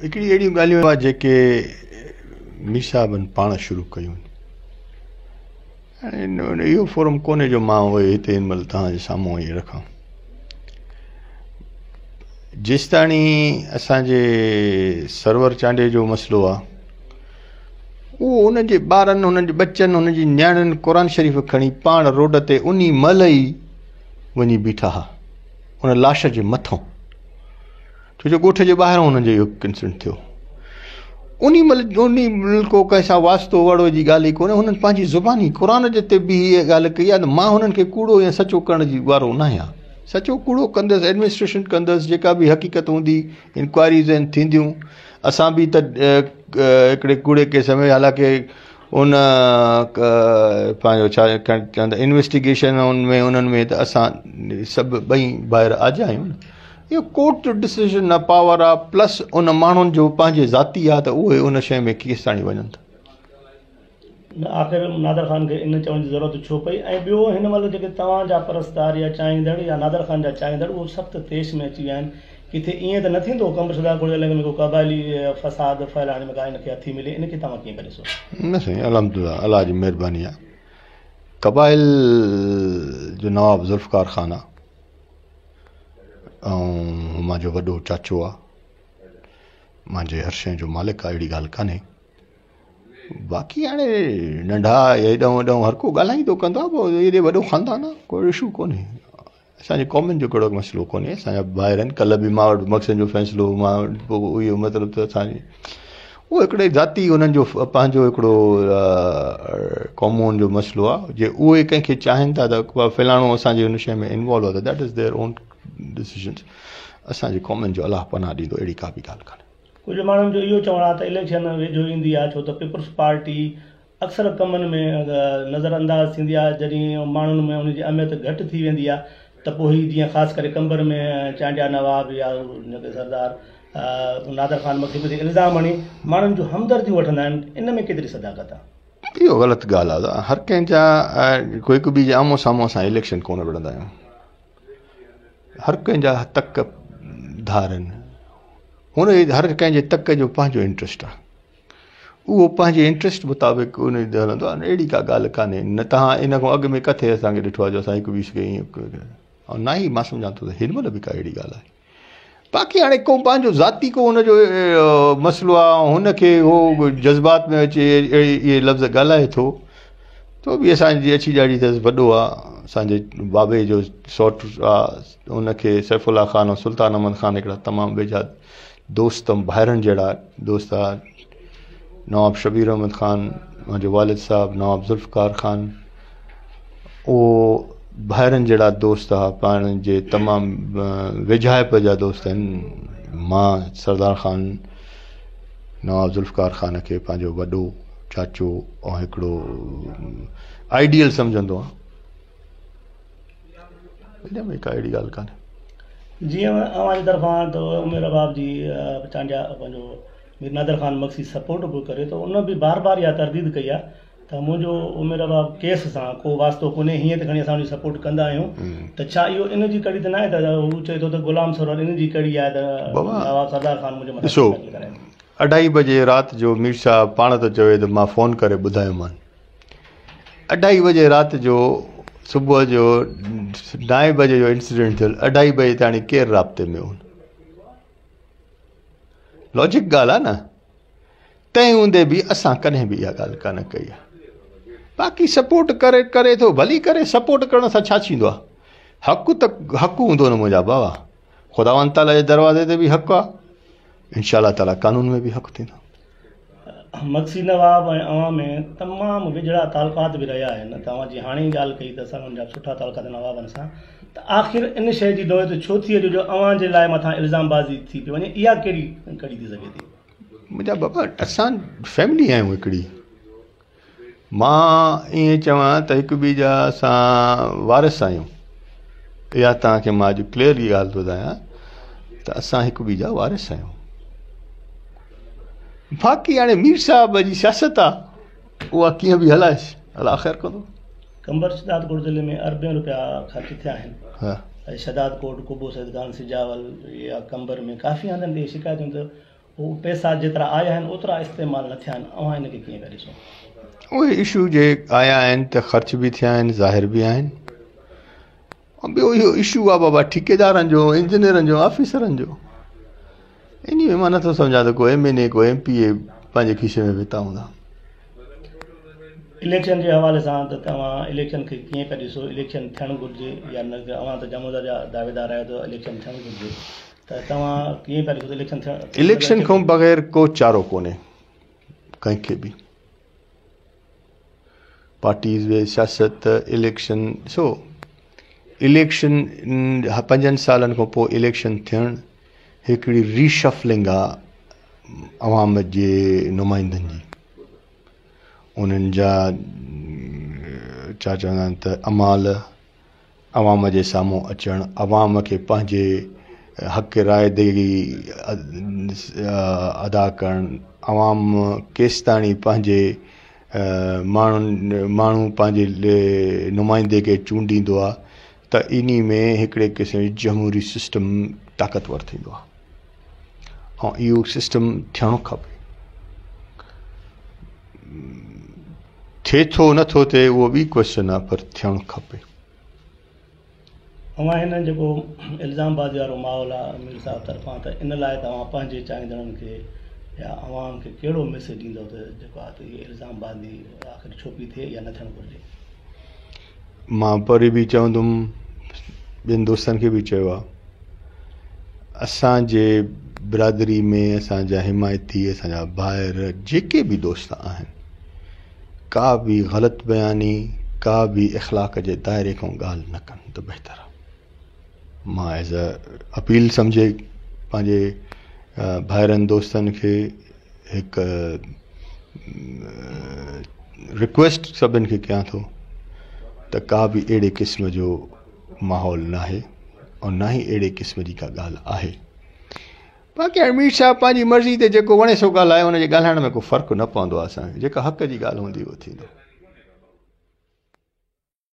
हिकिड़ी अहिड़ियूं ॻाल्हियूं आहे जेके मीर साहिबनि पाण शुरू कयूं। हाणे इहो फोरम कोन्हे जो मां उहे हिते हिन महिल तव्हांजे साम्हूं ईअं रखां। जेसिताणी असांजे सरवर चांडे जो मसइलो आहे, उहो उन्हनि जे ॿारनि, उन्हनि जे बचनि, उन्हनि जी नियाणियुनि क़ुर शरीफ़ खणी पाण रोड ते उन महिल ई वञी बीठा हुआ, उन लाश जे मथां, छो जो ॻोठ जे ॿाहिरां हुननि जो इहो इंसिडेंट थियो। उन महिल को कंहिंसां वास्तो वड़ो जी ॻाल्हि ई कोन्हे। हुननि पंहिंजी ज़ुबानी क़ुर जे ते बि हीअ ॻाल्हि कई आहे त मां हुननि खे कूड़ो या सचो करण जी वारो न आहियां। सचो कूड़ो कंदुसि, एडमिनिस्ट्रेशन कंदुसि, जेका बि हक़ीक़त हूंदी, इंक्वायरीज़ आहिनि थींदियूं। असां बि त हिकिड़े कूड़े केस में, हालांकि उन पंहिंजो छा चवंदा इन्वेस्टिगेशन में उन्हनि में त असां सभु ॿई ॿाहिरि आजा आहियूं न। इहो कोर्ट जो डिसीजन न पावर आहे, प्लस उन माण्हुनि जो पंहिंजे ज़ाती आहे, त उहे उन शइ में केस ताणी वञनि था। आख़िर नादर ख़ान खे इन चवण जी ज़रूरत छो पई? ऐं ॿियो, हिन महिल जेके तव्हांजा परस्तार या चाहींदड़ या नादर ख़ान जा चाहींदड़, उहे सख़्तु तेश में अची विया आहिनि। किथे ईअं त न थींदो कंबर सरदार कोड़े में को क़बाइली फ़साद फैलाइण में का इनखे हथी मिले? इनखे तव्हां कीअं करे ॾिसो? न साईं, अल्हम्दुलिल्लाह, अलाह जी महिरबानी आहे। क़बाइल जो नवाब ज़ुल्फ़कार ख़ान आहे ऐं मुंहिंजो वॾो चाचो आहे, मुंहिंजे हर शइ जो मालिक आहे, अहिड़ी ॻाल्हि कान्हे। बाक़ी हाणे नंढा हेॾां होॾां हर को ॻाल्हाईंदो कंदो आहे, पोइ हेॾे वॾो ख़ानदान आहे, कोई इशू कोन्हे। असांजे क़ौमुनि जो कहिड़ो मसइलो कोन्हे, असांजा ॿाहिरि आहिनि। कल्ह बि मां वटि मक़सद जो फ़ैसिलो, मां वटि पोइ इहो मतिलबु त असांजी उहो हिकिड़े ज़ाती उन्हनि जो पंहिंजो हिकिड़ो क़ौमुनि जो मसइलो आहे। जे उहे कंहिंखे चाहिनि था त फलाणो असांजे हुन शइ में इन्वॉल्व आहे, त that is their own decisions. असांजे क़ौमुनि जो अलाह पनाह ॾींदो, अहिड़ी का बि ॻाल्हि कान्हे। कुझु माण्हुनि जो इहो चवणु आहे त इलेक्शन वेझो ईंदी आहे, छो त पीपुल्स पार्टी अक्सर कमनि में नज़रअंदाज़ थींदी आहे। जॾहिं माण्हुनि में उनजी अहमियत घटि थी वेंदी आहे, त पोइ हीअ जीअं ख़ासि करे कंबर में चांडिया नवाब या जेके सरदार नादर ख़ान मक्सी ते इल्ज़ाम हणी माण्हुनि जो हमदर्दियूं वठंदा आहिनि। इन में केतिरी सदाकत आहे? इहो ग़लति ॻाल्हि आहे। हर कंहिंजा कोई हिकु ॿी जे आम्हूं साम्हूं असां इलेक्शन कोन विढ़ंदा आहियूं। हर कंहिंजा तक धार आहिनि, हुन हर कंहिंजे तक जो पंहिंजो इंट्रस्ट आहे, उहो पंहिंजे इंट्रस्ट मुताबिक़ उन ते हलंदो आहे। अहिड़ी का ॻाल्हि कान्हे। न तव्हां इन खां अॻु में किथे असांखे ॾिठो आहे जो असां हिकु ॿी खे ईअं, ऐं न ई मां सम्झां थो त हिन महिल बि का अहिड़ी ॻाल्हि आहे। बाक़ी हाणे को पंहिंजो ज़ाती को हुनजो मसइलो आहे, हुनखे उहो जज़्बात में अचे इहे लफ़्ज़ ॻाल्हाए थो, तो बि असांजी अछी ॾाढी अथसि, वॾो आहे, असांजे बाबे जो सौट आहे, हुनखे सैफुल्ला ख़ान ऐं सुल्तान अहमद ख़ान हिकिड़ा तमामु वेझा दोस्त, भाइरनि जहिड़ा दोस्त आहे। नवाब शबीर अहमद ख़ान, मुंहिंजो वालिद साहिबु नवाब ज़ुल्फ़कार ख़ान, उहो भाइरनि जहिड़ा दोस्त आहे, पाण जे तमामु वेझाइप जा दोस्त आहिनि। मां सरदार ख़ान नवाब ज़ुल्फ़कार ख़ान खे पंहिंजो वॾो चाचो ऐं हिकिड़ो आइडियल सम्झंदो आहियां। हिन में का अहिड़ी ॻाल्हि कान्हे। जीअं अव्हांजी तरफ़ां त उमेर अबाब जी चांडिया पंहिंजो मीर नादर ख़ान मक्सी सपोर्ट बि करे, त उन बि बार बार इहा तरदीद कई आहे त मुंहिंजो उमेर अबाब केस सां को वास्तो कोन्हे, हीअं त खणी असां उनजी सपोर्ट कंदा आहियूं। त छा इहो इन जी कड़ी त न आहे त हू चए थो त गुलाम सरवर इन जी कड़ी आहे त नवाब सरदार ख़ान मुंहिंजे मथां? ॾिसो, 2:30 बजे राति जो मीर साहिबु पाण त चवे त मां फ़ोन करे ॿुधायोमांनि। 2:30 बजे राति जो, सुबुह जो 9 बजे जो इंसिडेंट थियल, 2:30 बजे ताणी केरु राब्ते में हो? लॉजिक ॻाल्हि आहे न। तंहिं हूंदे बि असां कॾहिं बि इहा ॻाल्हि कान कई आहे। बाक़ी सपोर्ट करे थो, भली करे। सपोर्ट करण सां छा थींदो आहे? हक़ु त हक़ु हूंदो न मुंहिंजा बाबा। ख़ुदावंद ताला जे दरवाज़े ते बि हक़ु आहे, इंशाअल्लाह ताला कानून में बि हक़ु थींदो। मक्सी नवाब ऐं अवां में तमामु विझड़ा तालुकात बि रहिया आहिनि। तव्हांजी हाणे ई ॻाल्हि कई त असां जा सुठा तालुकात नवाबनि सां, त आख़िर इन शइ जी नोयत छो थी अचे जो अवां जे लाइ मथां इल्ज़ामबाज़ी थी पई वञे? इहा कहिड़ी कड़ी थी सघे थी? मुंहिंजा बाबा, असां फैमिली आहियूं हिकिड़ी। मां ईअं चवां त हिकु ॿी जा असां वारिस आहियूं। इहा तव्हांखे मां अॼु क्लियरली ॻाल्हि ॿुधायां त असां हिकु ॿी जा वारिस आहियूं। बाक़ी हाणे मीर साहिब जी सियासत आहे, उहा कीअं बि हलाएसि, अलाह ख़ैर कंदो। कंबर शदादकोट ज़िले में अरबें रुपया ख़र्च थिया आहिनि। शदादकोट, कुबो, सैदगान, सिजावल या कंबर में काफ़ी हंधनि ते शिकायतूं त हू पैसा जेतिरा आया आहिनि ओतिरा इस्तेमालु न थिया आहिनि, अव्हां हिनखे कीअं करे ॾिसो? उहे इशू जे आया आहिनि त ख़र्च बि थिया आहिनि, ज़ाहिर बि आहिनि। ऐं ॿियो इहो इशू आहे बाबा ठेकेदारनि जो, इंजीनियरनि जो, ऑफिसरनि जो। इन में मां नथो सम्झां त को MNA को MPA पंहिंजे खीसे में विता हूंदा। इलेक्शन जे हवाले सां त तव्हां इलेक्शन खे कीअं पिया ॾिसो? इलेक्शन थियणु घुरिजे या न? अव्हां त जमोदा जा दावेदार आहियो त इलेक्शन थियणु घुरिजे, त तव्हां कीअं पिया ॾिसो इलेक्शन थियणु? इलेक्शन खां बग़ैर को चारो कोन्हे कंहिंखे बि। पार्टीज़ वे सियासत इलेक्शन इलेक्शन 5 सालनि खां पोइ इलेक्शन थियणु हिकिड़ी रीशफलिंग आहे अवाम जे नुमाइंदनि जी। उन्हनि जा छा चवंदा आहिनि त अमाल अवाम जे साम्हूं अचणु, अवाम खे पंहिंजे हक़ रायदगी अदा करणु, अवाम केसिताणी पंहिंजे माण्हू पंहिंजे नुमाइंदे खे चूंडींदो आहे त इन में हिकिड़े क़िस्म जी जमहूरी सिस्टम ताक़तवर थींदो आहे। ऐं इहो सिस्टम थियणो खपे। थिए थो नथो थिए उहो बि क्वेश्चन आहे, पर थियणु खपे। अव्हां हिन जेको इल्ज़ामबाज़ी वारो माहौल आहे अमीर साहब तरफ़ां, त इन लाइ तव्हां पंहिंजे चाहींदड़नि खे या अवाम खे कहिड़ो मैसेज ॾींदव त जेको आहे त इहे इल्ज़ामबाज़ी आख़िर छो पई थिए या न थियणु घुरिजे? मां वरी बि चवंदुमि, ॿियनि दोस्तनि खे बि चयो आहे, असांजे बिरादरी में असांजा हिमायती, असांजा ॿाहिरि जेके बि दोस्त आहिनि, का बि ग़लति बयानी, का बि इख़लाक़ जे दायरे खां ॻाल्हि न कनि त बहितर आहे। मां एज़ अ अपील सम्झे पंहिंजे भाइरनि दोस्तनि खे हिकु रिक्वेस्ट सभिनि खे कयां थो त का बि अहिड़े क़िस्म जो माहौल न आहे ऐं न ई अहिड़े क़िस्म जी का ॻाल्हि आहे। बाक़ी अमीर साहब पंहिंजी मर्ज़ी ते जेको वणे सो ॻाल्हाए, हुनजे ॻाल्हाइण में को फ़र्क़ु न पवंदो आहे असांखे। जेका हक़ जी ॻाल्हि हूंदी उहो थींदो।